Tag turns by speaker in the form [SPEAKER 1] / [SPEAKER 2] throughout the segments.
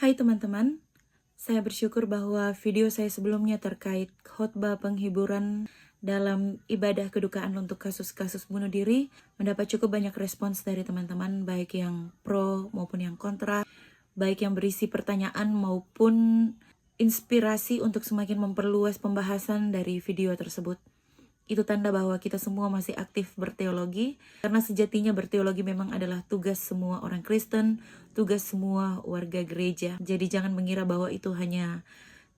[SPEAKER 1] Hai teman-teman, saya bersyukur bahwa video saya sebelumnya terkait khotbah penghiburan dalam ibadah kedukaan untuk kasus-kasus bunuh diri mendapat cukup banyak respons dari teman-teman, baik yang pro maupun yang kontra, baik yang berisi pertanyaan maupun inspirasi untuk semakin memperluas pembahasan dari video tersebut. Itu tanda bahwa kita semua masih aktif berteologi, karena sejatinya berteologi memang adalah tugas semua orang Kristen, tugas semua warga gereja. Jadi jangan mengira bahwa itu hanya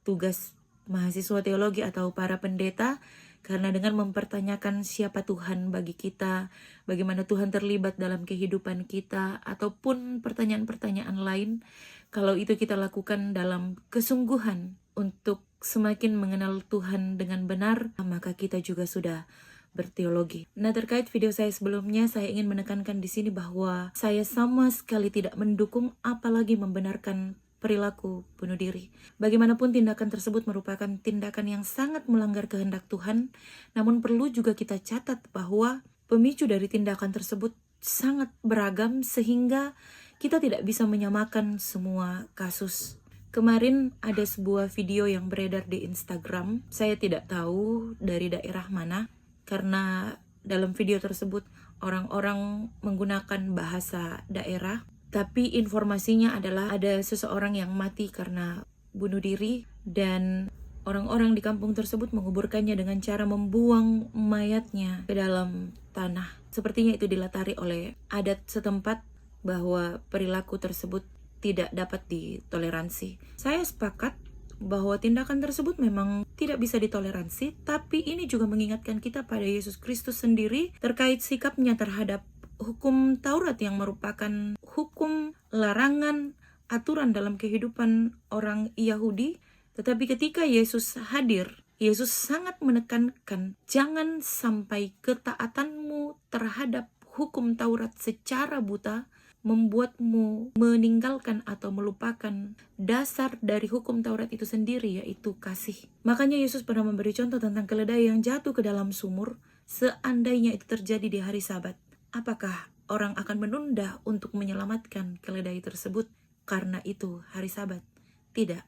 [SPEAKER 1] tugas mahasiswa teologi atau para pendeta, karena dengan mempertanyakan siapa Tuhan bagi kita, bagaimana Tuhan terlibat dalam kehidupan kita, ataupun pertanyaan-pertanyaan lain, kalau itu kita lakukan dalam kesungguhan untuk semakin mengenal Tuhan dengan benar, maka kita juga sudah berteologi. Nah, terkait video saya sebelumnya, saya ingin menekankan di sini bahwa saya sama sekali tidak mendukung apalagi membenarkan perilaku bunuh diri. Bagaimanapun tindakan tersebut merupakan tindakan yang sangat melanggar kehendak Tuhan, namun perlu juga kita catat bahwa pemicu dari tindakan tersebut sangat beragam sehingga kita tidak bisa menyamakan semua kasus. Kemarin ada sebuah video yang beredar di Instagram. Saya tidak tahu dari daerah mana, karena dalam video tersebut orang-orang menggunakan bahasa daerah. Tapi informasinya adalah ada seseorang yang mati karena bunuh diri, dan orang-orang di kampung tersebut menguburkannya dengan cara membuang mayatnya ke dalam tanah. Sepertinya itu dilatari oleh adat setempat bahwa perilaku tersebut tidak dapat ditoleransi. Saya sepakat bahwa tindakan tersebut memang tidak bisa ditoleransi, tapi ini juga mengingatkan kita pada Yesus Kristus sendiri terkait sikapnya terhadap hukum Taurat yang merupakan hukum larangan aturan dalam kehidupan orang Yahudi. Tetapi ketika Yesus hadir, Yesus sangat menekankan jangan sampai ketaatanmu terhadap hukum Taurat secara buta membuatmu meninggalkan atau melupakan dasar dari hukum Taurat itu sendiri, yaitu kasih. Makanya Yesus pernah memberi contoh tentang keledai yang jatuh ke dalam sumur. Seandainya itu terjadi di hari Sabat, apakah orang akan menunda untuk menyelamatkan keledai tersebut karena itu hari Sabat? Tidak.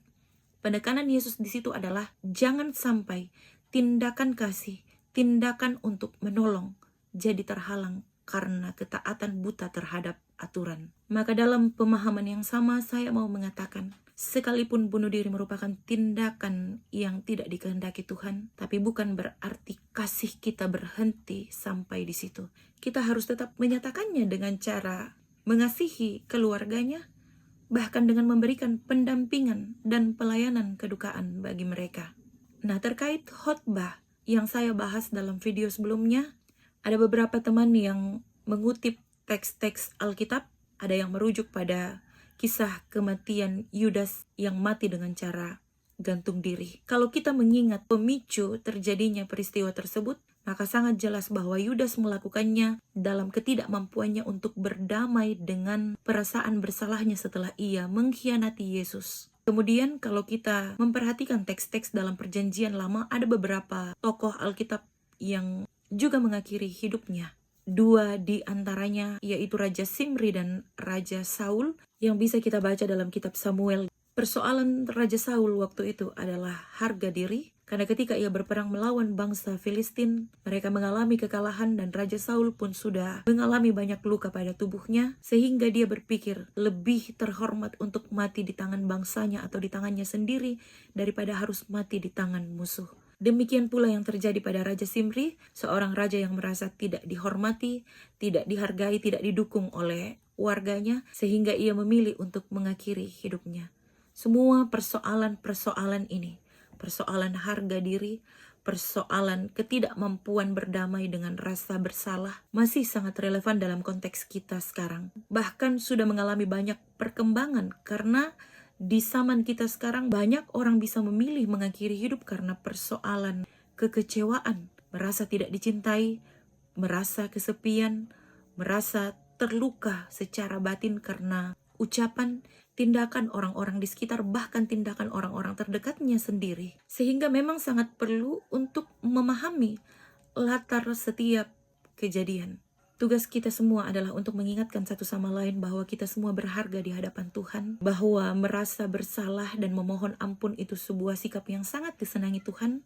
[SPEAKER 1] Penekanan Yesus di situ adalah jangan sampai tindakan kasih, tindakan untuk menolong jadi terhalang karena ketaatan buta terhadap aturan. Maka dalam pemahaman yang sama, saya mau mengatakan, sekalipun bunuh diri merupakan tindakan yang tidak dikehendaki Tuhan, tapi bukan berarti kasih kita berhenti sampai di situ. Kita harus tetap menyatakannya dengan cara mengasihi keluarganya, bahkan dengan memberikan pendampingan dan pelayanan kedukaan bagi mereka. Nah, terkait khotbah yang saya bahas dalam video sebelumnya, ada beberapa teman yang mengutip teks-teks Alkitab, ada yang merujuk pada kisah kematian Yudas yang mati dengan cara gantung diri. Kalau kita mengingat pemicu terjadinya peristiwa tersebut, maka sangat jelas bahwa Yudas melakukannya dalam ketidakmampuannya untuk berdamai dengan perasaan bersalahnya setelah ia mengkhianati Yesus. Kemudian kalau kita memperhatikan teks-teks dalam Perjanjian Lama, ada beberapa tokoh Alkitab yang juga mengakhiri hidupnya. Dua di antaranya yaitu Raja Simri dan Raja Saul yang bisa kita baca dalam kitab Samuel. Persoalan Raja Saul waktu itu adalah harga diri, karena ketika ia berperang melawan bangsa Filistin, mereka mengalami kekalahan dan Raja Saul pun sudah mengalami banyak luka pada tubuhnya, sehingga dia berpikir lebih terhormat untuk mati di tangan bangsanya atau di tangannya sendiri daripada harus mati di tangan musuh. Demikian pula yang terjadi pada Raja Simri, seorang raja yang merasa tidak dihormati, tidak dihargai, tidak didukung oleh warganya, sehingga ia memilih untuk mengakhiri hidupnya. Semua persoalan-persoalan ini, persoalan harga diri, persoalan ketidakmampuan berdamai dengan rasa bersalah, masih sangat relevan dalam konteks kita sekarang. Bahkan sudah mengalami banyak perkembangan karena di zaman kita sekarang banyak orang bisa memilih mengakhiri hidup karena persoalan kekecewaan, merasa tidak dicintai, merasa kesepian, merasa terluka secara batin karena ucapan, tindakan orang-orang di sekitar, bahkan tindakan orang-orang terdekatnya sendiri. Sehingga memang sangat perlu untuk memahami latar setiap kejadian. Tugas kita semua adalah untuk mengingatkan satu sama lain bahwa kita semua berharga di hadapan Tuhan, bahwa merasa bersalah dan memohon ampun itu sebuah sikap yang sangat disenangi Tuhan.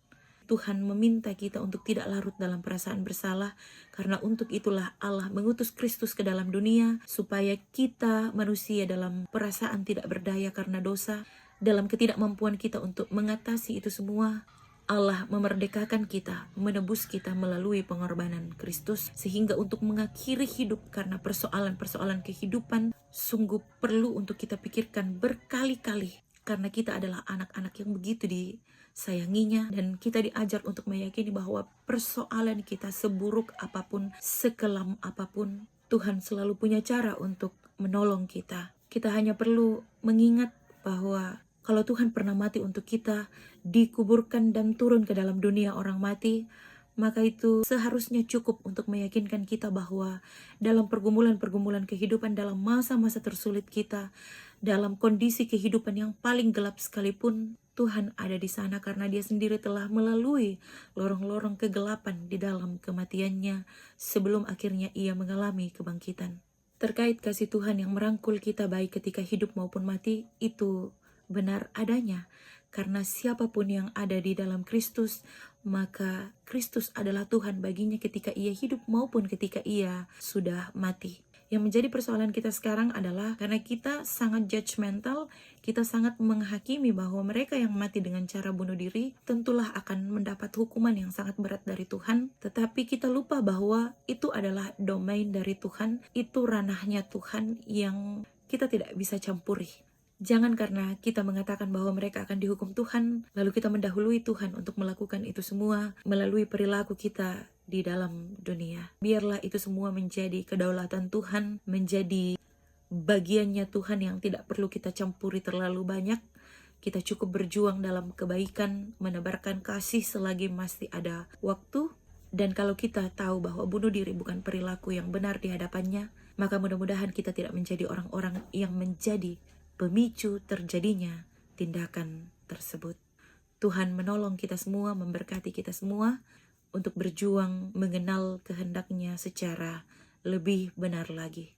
[SPEAKER 1] Tuhan meminta kita untuk tidak larut dalam perasaan bersalah, karena untuk itulah Allah mengutus Kristus ke dalam dunia, supaya kita manusia dalam perasaan tidak berdaya karena dosa, dalam ketidakmampuan kita untuk mengatasi itu semua, Allah memerdekakan kita, menebus kita melalui pengorbanan Kristus, sehingga untuk mengakhiri hidup karena persoalan-persoalan kehidupan sungguh perlu untuk kita pikirkan berkali-kali, karena kita adalah anak-anak yang begitu disayanginya, dan kita diajar untuk meyakini bahwa persoalan kita seburuk apapun, sekelam apapun, Tuhan selalu punya cara untuk menolong kita. Kita hanya perlu mengingat bahwa kalau Tuhan pernah mati untuk kita, dikuburkan dan turun ke dalam dunia orang mati, maka itu seharusnya cukup untuk meyakinkan kita bahwa dalam pergumulan-pergumulan kehidupan, dalam masa-masa tersulit kita, dalam kondisi kehidupan yang paling gelap sekalipun, Tuhan ada di sana karena Dia sendiri telah melalui lorong-lorong kegelapan di dalam kematiannya sebelum akhirnya Ia mengalami kebangkitan. Terkait kasih Tuhan yang merangkul kita baik ketika hidup maupun mati, itu benar adanya, karena siapapun yang ada di dalam Kristus, maka Kristus adalah Tuhan baginya ketika ia hidup maupun ketika ia sudah mati. Yang menjadi persoalan kita sekarang adalah karena kita sangat judgmental, kita sangat menghakimi bahwa mereka yang mati dengan cara bunuh diri tentulah akan mendapat hukuman yang sangat berat dari Tuhan. Tetapi kita lupa bahwa itu adalah domain dari Tuhan, itu ranahnya Tuhan yang kita tidak bisa campuri. Jangan karena kita mengatakan bahwa mereka akan dihukum Tuhan, lalu kita mendahului Tuhan untuk melakukan itu semua melalui perilaku kita di dalam dunia. Biarlah itu semua menjadi kedaulatan Tuhan, menjadi bagiannya Tuhan yang tidak perlu kita campuri terlalu banyak. Kita cukup berjuang dalam kebaikan, menebarkan kasih selagi masih ada waktu. Dan kalau kita tahu bahwa bunuh diri bukan perilaku yang benar di hadapannya, maka mudah-mudahan kita tidak menjadi orang-orang yang menjadi pemicu terjadinya tindakan tersebut. Tuhan menolong kita semua, memberkati kita semua untuk berjuang mengenal kehendaknya secara lebih benar lagi.